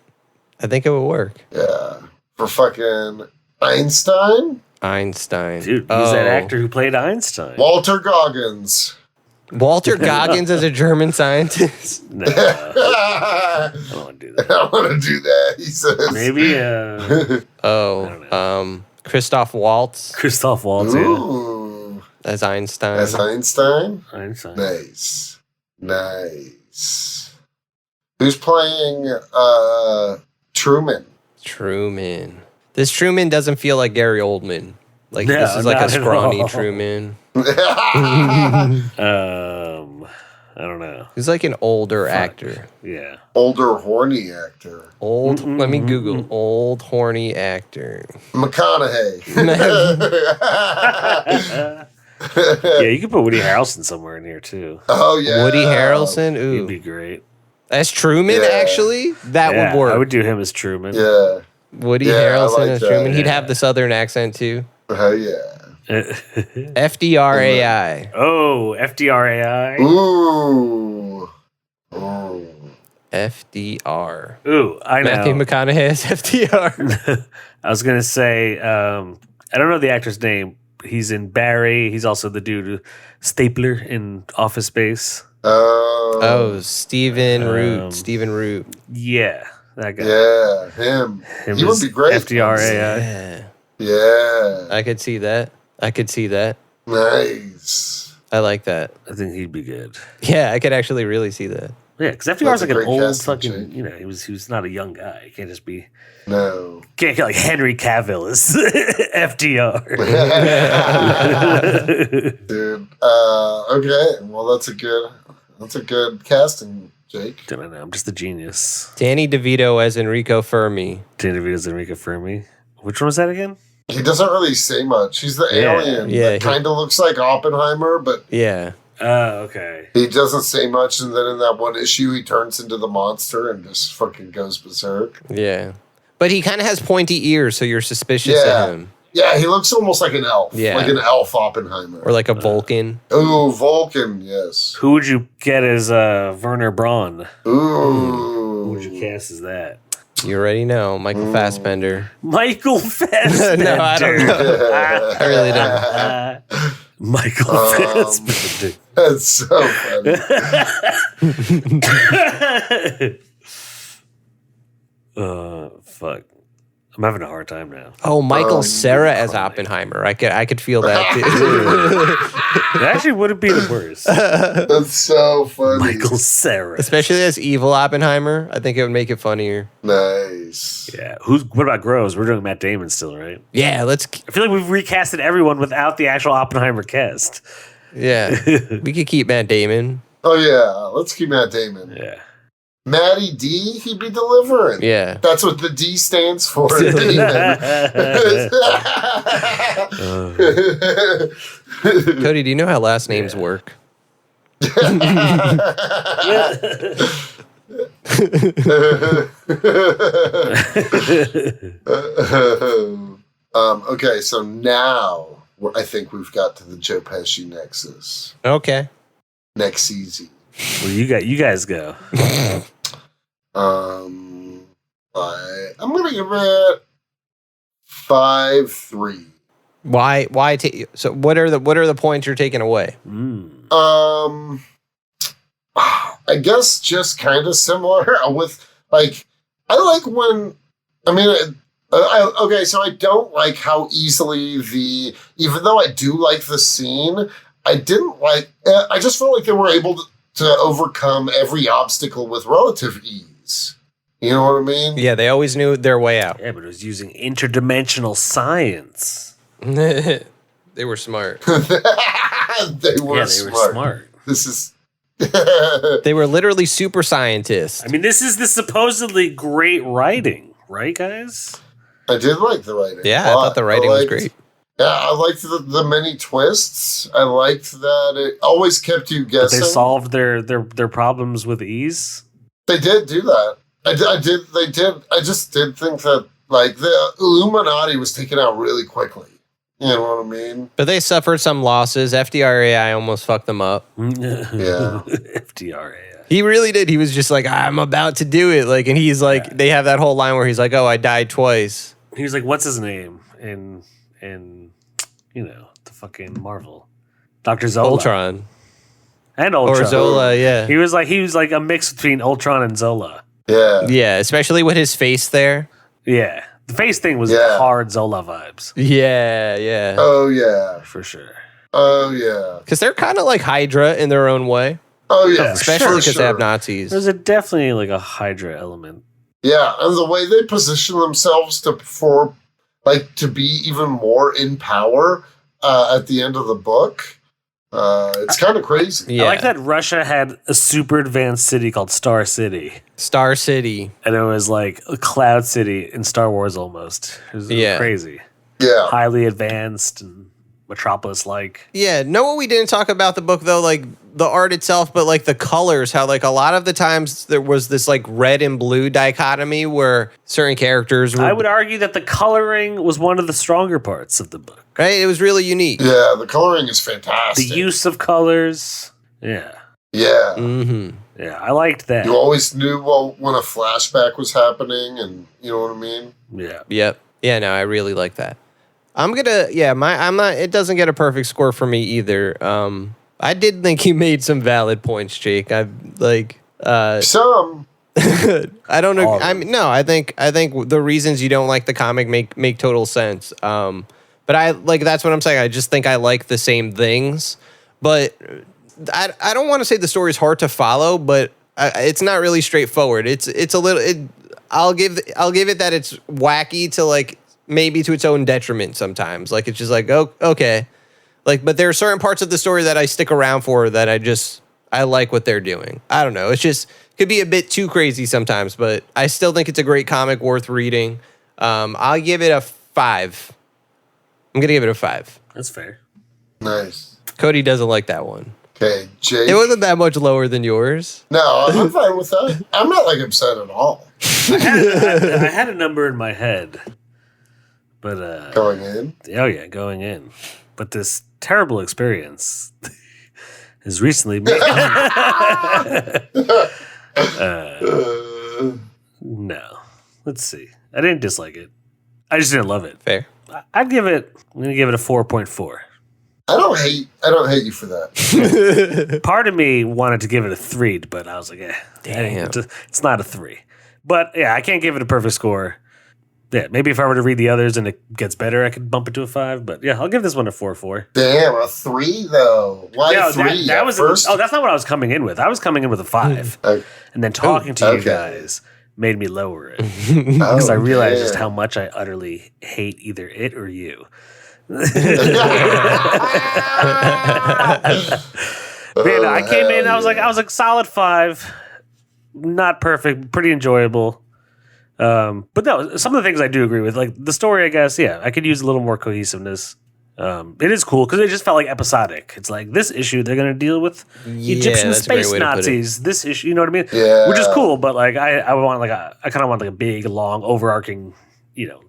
I think it would work. Yeah. For fucking Einstein? Einstein. Dude, who's that actor who played Einstein? Walter Goggins. Walter Goggins as a German scientist. No, I don't want to do that. I want to do that, he says. Maybe Oh, Christoph Waltz Christoph Waltz. Yeah. Ooh. as Einstein. As Einstein? Einstein. Nice. Who's playing Truman? Truman. This Truman doesn't feel like Gary Oldman. Like No, this is like a not at scrawny all. Truman. I don't know. He's like an older actor. Yeah. Older, horny actor. Let me Google. Old, horny actor. McConaughey. Yeah, you could put Woody Harrelson somewhere in here too. Oh, yeah. Woody Harrelson. He'd Ooh. be great. As Truman, Yeah. actually? That Yeah, would work. I would do him as Truman. Yeah. Woody Yeah, I Harrelson like as that. Truman. He'd Yeah. have the southern accent too. Oh, yeah. F.D.R.A.I. Oh, F.D.R.A.I. Ooh. Ooh. F.D.R. Ooh, I know. Matthew McConaughey as F.D.R. I was gonna say, I don't know the actor's name. He's in Barry. He's also the dude Stapler in Office Space. Oh, Stephen Root. Um, Stephen Root. Yeah, that guy. Yeah, him. He would as be great. F.D.R.A.I. Yeah. Yeah. I could see that. Nice. I like that. I think he'd be good. Yeah, I could actually really see that. Yeah, because FDR's That's a like an great old casting, fucking, Jake. you know, he was not a young guy. He can't just be, No. can't get like Henry Cavill as FDR. Dude. Okay. Well, that's a good casting, Jake. I don't know. I'm just a genius. Danny DeVito as Enrico Fermi. Danny DeVito's Enrico Fermi. Which one was that again? He doesn't really say much. He's the alien that kind of looks like Oppenheimer, but Yeah. Oh, okay. he doesn't say much. And then in that one issue, he turns into the monster and just fucking goes berserk. Yeah. But he kind of has pointy ears, so you're suspicious Yeah. of him. Yeah, he looks almost like an elf. Yeah. Like an elf Oppenheimer. Or like a Vulcan. Ooh, Vulcan, yes. Who would you get as Werner Braun? Ooh. Who would you cast as that? You already know. Michael Fassbender. Michael Fassbender. No, I don't know. I really don't. Michael Fassbender. That's so funny. Fuck. I'm having a hard time now. Oh, Michael Cera as Oppenheimer. I could feel that too. It actually wouldn't be the worst. That's so funny. Michael Cera. Especially as evil Oppenheimer. I think it would make it funnier. Nice. Yeah. What about Groves? We're doing Matt Damon still, right? Yeah, let's. I feel like we've recasted everyone without the actual Oppenheimer cast. Yeah, we could keep Matt Damon. Oh, yeah. Let's keep Matt Damon. Yeah. Matty D, he'd be delivering. Yeah. That's what the D stands for. Damon. Cody, do you know how last names work? Okay, so now I think we've got to the Joe Pesci nexus. Okay. Next easy. Well, you guys go. I'm gonna give it 5-3. Why so what are the points you're taking away? I guess just kind of similar with like I like when okay, so I don't like how easily even though I do like the scene, I didn't like. I just felt like they were able to overcome every obstacle with relative ease. You know what I mean? Yeah, they always knew their way out. Yeah, but it was using interdimensional science. They were smart. They were smart. This is. They were literally super scientists. I mean, this is the supposedly great writing, right, guys? I did like the writing. Yeah, I thought the writing was great. Yeah, I liked the many twists. I liked that it always kept you guessing. But they solved their problems with ease. They did do that. I did. They did. I just did think that like the Illuminati was taken out really quickly. You know what I mean? Mm. But they suffered some losses. F.D.R.A.I almost fucked them up. Yeah. F.D.R.A.I. He really did. He was just like, I'm about to do it. Like, and he's like, they have that whole line where he's like, oh, I died twice. He was like, what's his name in the fucking Marvel, Dr. Zola, Ultron. and Ultron. Or Zola, yeah. He was like a mix between Ultron and Zola. Yeah. Yeah, especially with his face there. Yeah, the face thing was hard Zola vibes. Yeah. Oh yeah. For sure. Oh yeah. Because they're kind of like Hydra in their own way. Oh yeah. Especially because they have Nazis. There's definitely like a Hydra element. Yeah, and the way they position themselves to be even more in power at the end of the book, it's kind of crazy. Yeah. I like that Russia had a super advanced city called Star City. Star City. And it was like a cloud city in Star Wars almost. It was crazy. Yeah. Highly advanced and Metropolis-like. Yeah, know what we didn't talk about the book though, like the art itself, but like the colors, how like a lot of the times there was this like red and blue dichotomy where certain characters were, I would argue that the coloring was one of the stronger parts of the book. right? It was really unique. Yeah, the coloring is fantastic. The use of colors. Yeah. Yeah. Mm-hmm. Yeah, I liked that. You always knew when a flashback was happening, and you know what I mean? Yeah. Yep. Yeah, no, I really like that. I'm not, it doesn't get a perfect score for me either. I did think he made some valid points, Jake. I Some. I don't know. I think the reasons you don't like the comic make total sense. But I like, that's what I'm saying. I just think I like the same things, but I don't want to say the story's hard to follow, but it's not really straightforward. It's a little. I'll give it that it's wacky to like maybe to its own detriment sometimes. Like it's just like, oh, okay. Like, but there are certain parts of the story that I stick around for that I like what they're doing. I don't know. It's just could be a bit too crazy sometimes, but I still think it's a great comic worth reading. I'll give it a 5. I'm gonna give it a 5. That's fair. Nice. Cody doesn't like that one. Okay, Jake. It wasn't that much lower than yours. No, I'm fine with that. I'm not like upset at all. I had a number in my head, but Going in. oh yeah, going in. But this terrible experience has recently made. No, let's see. I didn't dislike it. I just didn't love it. Fair. I'm gonna give it a 4.4. I don't hate you for that. Part of me wanted to give it a 3, but I was like, Damn. it's not a 3. But yeah, I can't give it a perfect score. Yeah, maybe if I were to read the others and it gets better, I could bump it to a 5. But yeah, I'll give this one a 4.4. Damn, a 3 though. Why No, 3? that was first. that's not what I was coming in with. I was coming in with a 5, and then talking to you guys made me lower it because I realized just how much I utterly hate either it or you. But yeah, no, I came in. I was like solid 5, not perfect, pretty enjoyable. But no, some of the things I do agree with, like the story. I guess I could use a little more cohesiveness. It is cool because it just felt like episodic. It's like this issue they're going to deal with Egyptian space Nazis. This issue, you know what I mean? Yeah. Which is cool, but like I kind of want like a big, long, overarching,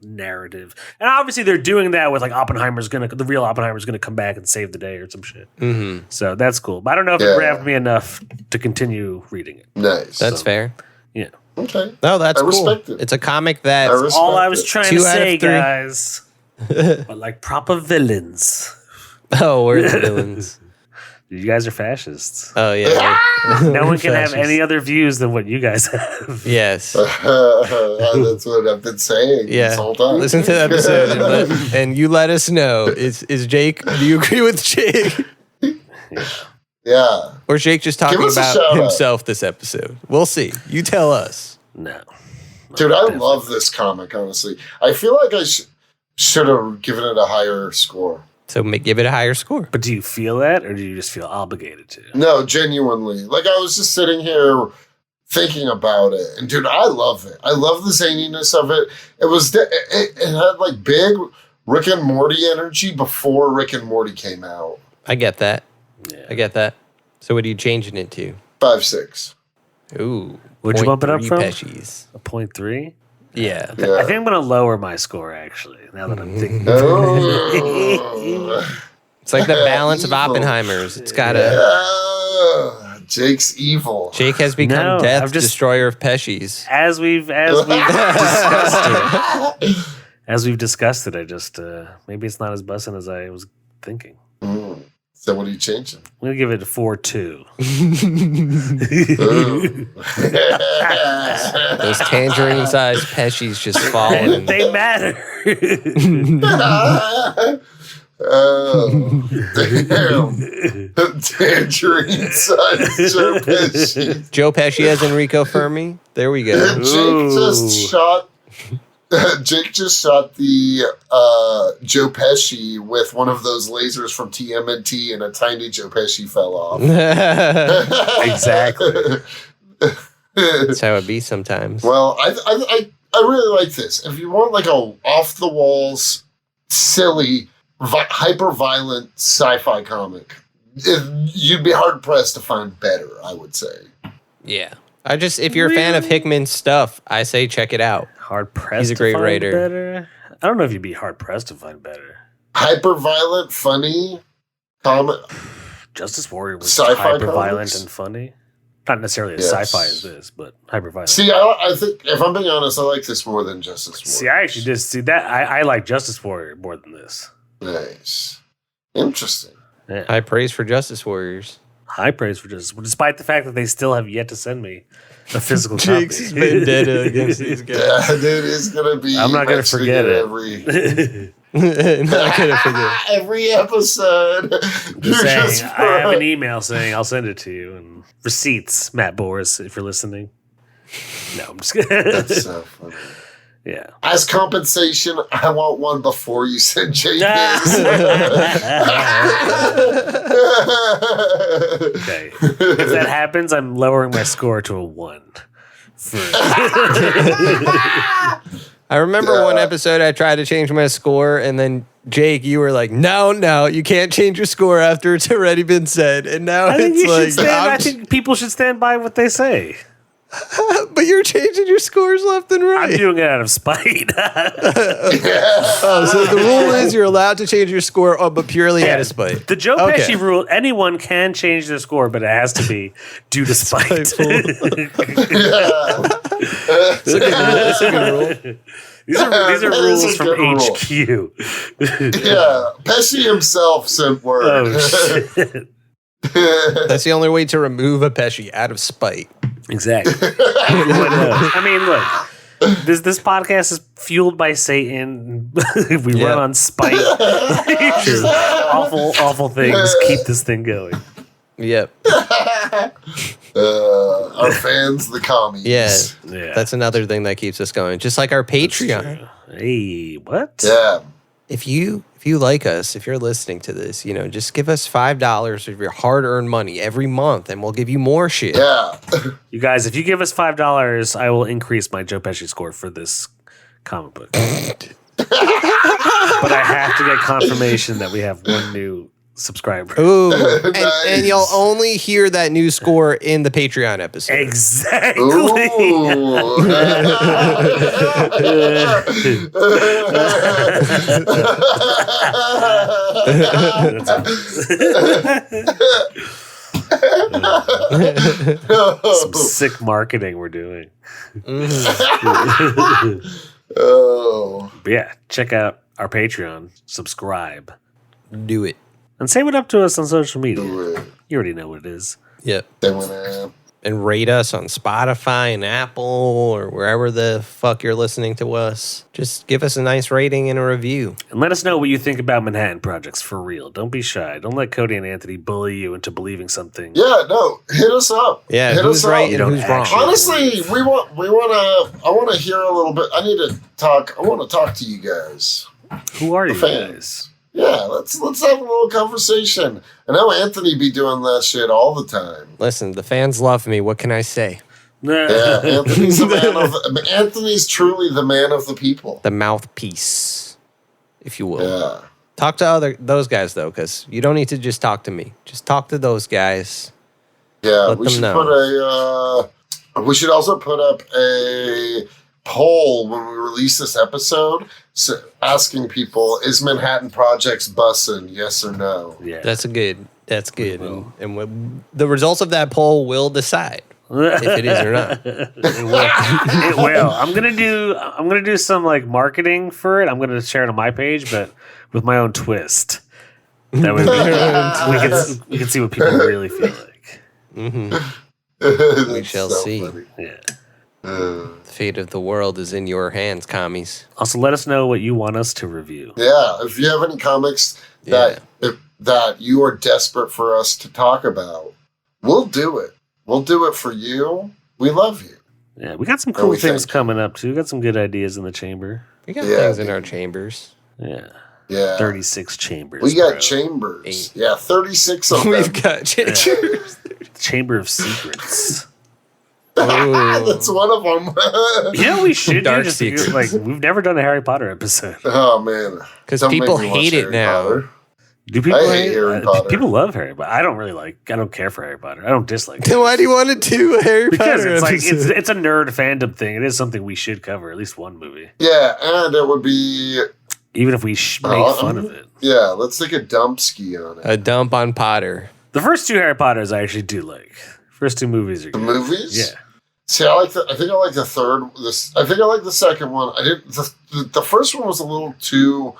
narrative. And obviously they're doing that with like the real Oppenheimer's gonna come back and save the day or some shit. Mm-hmm. So that's cool. But I don't know if it grabbed me enough to continue reading it. Nice. That's fair. Yeah. Okay. No, that's I cool. respect it. It's a comic that All I was trying 2 to out of say, 3. guys. But like proper villains. Oh, we're the villains. You guys are fascists. Oh yeah. No one can have Fascists. any other views than what you guys have. Yes. That's what I've been saying this whole time. Listen to the episode and you let us know. Is Jake? Do you agree with Jake? Yeah. Or is Jake just talking Give us a about shout-out. himself this episode? We'll see. You tell us. No. Dude, I love this comic, honestly. I feel like I should have given it a higher score. So give it a higher score. But do you feel that, or do you just feel obligated to? No, genuinely. Like, I was just sitting here thinking about it. And, dude, I love it. I love the zaniness of it. It had, like, big Rick and Morty energy before Rick and Morty came out. I get that. Yeah. I get that. So what are you changing it to? 5.6. Ooh. Would you bump it up 0.3 from? Pescis. A 0.3? Yeah. Yeah. I think I'm going to lower my score, actually, now that I'm thinking. Oh. It's like the balance of Evil. Oppenheimers. It's got to... Yeah. Jake's evil. Jake has become No, Death, I'm just- Destroyer of Pesci's. As we've discussed it, I just maybe it's not as buzzing as I was thinking. Mm. So what are you changing? I'm gonna give it a 4.2. Those tangerine-sized Pesci's just falling. They matter. Oh, damn. Tangerine size Joe Pesci. Joe Pesci as Enrico Fermi. There we go. Jake just shot the Joe Pesci with one of those lasers from TMNT, and a tiny Joe Pesci fell off. Exactly. That's how it be sometimes. Well, I really like this. If you want like a off the walls, silly, hyper violent sci-fi comic, you'd be hard pressed to find better. I would say. Yeah. If you're a fan of Hickman's stuff, I say check it out. Hard pressed. He's a great to find writer. Better. I don't know if you'd be hard pressed to find better. Hyper violent, funny comic. Justice Warrior was Sci-fi hyper violent comics? and funny. Not necessarily as Yes. sci-fi as this, but hyper violent. See, I think if I'm being honest, I like this more than Justice Warrior. See, I actually did see that. I like Justice Warrior more than this. Nice, interesting. Yeah. High praise for Justice Warriors. High praise for Justice, despite the fact that they still have yet to send me a physical Jake's copy. vendetta against these guys. Yeah, dude, it's gonna be. I'm not gonna mentioning forget it. every. Not gonna forget. Every episode. Saying, I have an email saying I'll send it to you. And receipts, Matt Boris, if you're listening. No, I'm just kidding. That's so funny. Yeah. As compensation, I want one before you send JPs. Okay. If that happens, I'm lowering my score to a 1. I remember one episode I tried to change my score, and then Jake, you were like, "No, you can't change your score after it's already been said." And now I it's think people should stand by what they say. but you're changing your scores left and right. I'm doing it out of spite. Oh, so the rule is you're allowed to change your score, but purely out of spite. The Joe Pesci rule: anyone can change their score, but it has to be due to spite. That's a good rule. These are rules from HQ. Yeah, Pesci himself sent word. Oh shit! That's the only way to remove a Pesci, out of spite. Exactly. I mean, look, this podcast is fueled by Satan. We run on spite. awful things keep this thing going. Yep. Our fans, the commies. Yeah. That's another thing that keeps us going. Just like our Patreon. Hey, what? Yeah. If you like us, if you're listening to this, just give us $5 of your hard-earned money every month, and we'll give you more shit. Yeah. You guys, if you give us $5, I will increase my Joe Pesci score for this comic book. But I have to get confirmation that we have one new subscriber. Ooh, and you'll only hear that new score in the Patreon episode. Exactly. Some sick marketing we're doing. Oh. But yeah, check out our Patreon. Subscribe. Do it. And say what up to us on social media. You already know what it is. Yep. And rate us on Spotify and Apple or wherever the fuck you're listening to us. Just give us a nice rating and a review. And let us know what you think about Manhattan Projects for real. Don't be shy. Don't let Cody and Anthony bully you into believing something. Yeah, no, hit us up. Yeah, hit who's us right up. and who's wrong. Honestly, I want to hear a little bit. I want to talk to you guys. Who are you fans. guys? Yeah, let's have a little conversation. I know Anthony be doing that shit all the time. Listen, the fans love me. What can I say? Yeah, Anthony's truly the man of the people. The mouthpiece, if you will. Yeah. Talk to those guys though, because you don't need to just talk to me. Just talk to those guys. Yeah, Let we them should know. we should also put up a poll when we release this episode, asking people, is Manhattan Projects bussin', yes or no? Yeah. That's good. And the results of that poll will decide if it is or not. It will. I'm gonna do some like marketing for it. I'm gonna share it on my page, but with my own twist. That way we can see what people really feel like. Mm-hmm. We shall see. Funny. Yeah. The fate of the world is in your hands, commies. Also, let us know what you want us to review. Yeah, if you have any comics that you are desperate for us to talk about, we'll do it. We'll do it for you. We love you. Yeah, we got some cool things coming up too. We got some good ideas in the chamber. We got things in our chambers. Yeah. Yeah. 36 chambers. We got chambers. 8. Yeah, 36 of them. We've got chambers. Chamber of Secrets. That's one of them. Yeah, we should Dark do just Secrets. like we've never done a Harry Potter episode. Oh man, because people hate it now. Potter. Do people hate Harry Potter? People love Harry Potter. I don't care for Harry Potter. I don't dislike it. Then why do you want to do a Harry because Potter? Because it's a nerd fandom thing. It is something we should cover, at least one movie. Yeah, and it would be even if we make fun of it. Yeah, let's take a dump ski on it. A dump on Potter. The first 2 Harry Potters I actually do like. First 2 movies are good. The movies? Yeah. See, I think I like the third. I think I like the second one. I didn't. The first one was a little too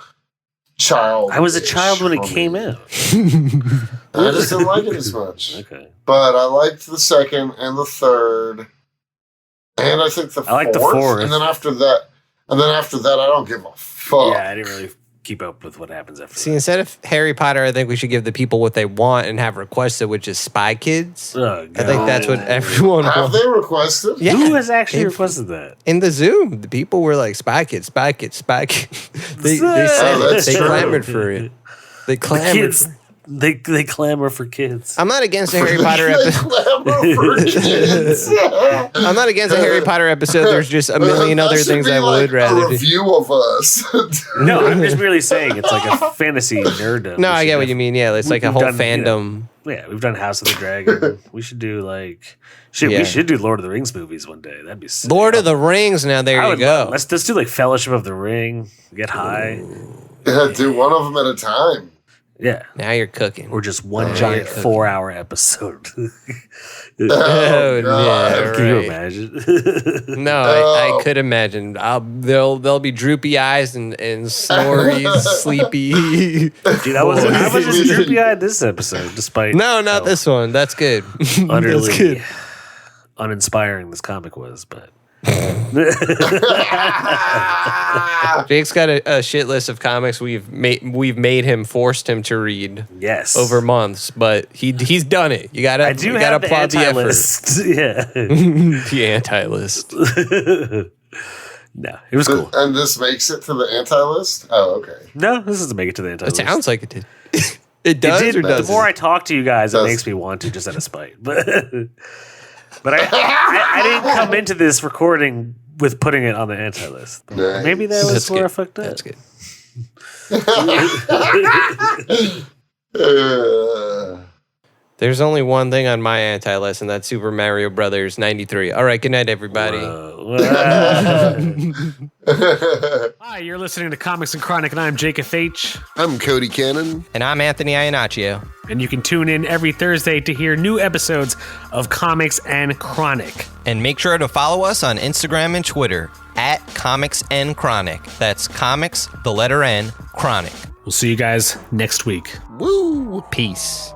child. I was a child when it came out. I just didn't like it as much. Okay. But I liked the second and the third, and I like the fourth. The fourth. And then after that, I don't give a fuck. Yeah, I didn't really keep up with what happens after. See, instead of Harry Potter, I think we should give the people what they want and have requested, which is Spy Kids. Oh, I think that's what everyone Have wants. they requested? Yeah. Who has actually requested that? In the Zoom, the people were like, Spy Kids, Spy Kids, Spy Kids. they said that's it. They true. clamored for it. They clamored Kids, for it. they clamor for kids. I'm not against a Harry Potter They episode. clamor for kids. I'm not against a Harry Potter episode. There's just a million That other should things be I would like rather a do. review of us. No, I'm just merely saying it's like a fantasy nerddom. No, We I should get what you mean. Yeah, it's like a we've whole done, fandom. Yeah, we've done House of the Dragon. We should do like Yeah. we should do Lord of the Rings movies one day. That'd be sick. Lord of the Rings. Now there I you would go. love- let's do like Fellowship of the Ring. Get high. Yeah, do one of them at a time. Yeah. Now you're cooking. Or just one giant 4-hour episode. Oh, God. yeah, Can you right. imagine? No, I could imagine. They'll be droopy eyes and snory, sleepy. Dude, I wasn't droopy eyed this episode, despite No, not this one. That's good. utterly That's good. uninspiring this comic was, but Jake's got a shit list of comics we've forced him to read yes. over months, but he's done it. You gotta I do gotta have the applaud the effort. anti-list. Yeah. The anti-list. No, it was cool. And this makes it to the anti-list? Oh, okay. No, this doesn't make it to the It anti-list. sounds like it did. It does It did, or the doesn't? more I talk to you guys, it Does. makes me want to, just out of spite. But I didn't come into this recording with putting it on the anti-list. Nice. Maybe that was That's where I good. fucked up. That's good. There's only one thing on my anti-list, and that's Super Mario Brothers 93. All right, good night, everybody. Hi, you're listening to Comics and Chronic, and I'm Jake F.H. I'm Cody Cannon. And I'm Anthony Iannaccio. And you can tune in every Thursday to hear new episodes of Comics and Chronic. And make sure to follow us on Instagram and Twitter at Comics N Chronic. That's Comics, the letter N, Chronic. We'll see you guys next week. Woo! Peace.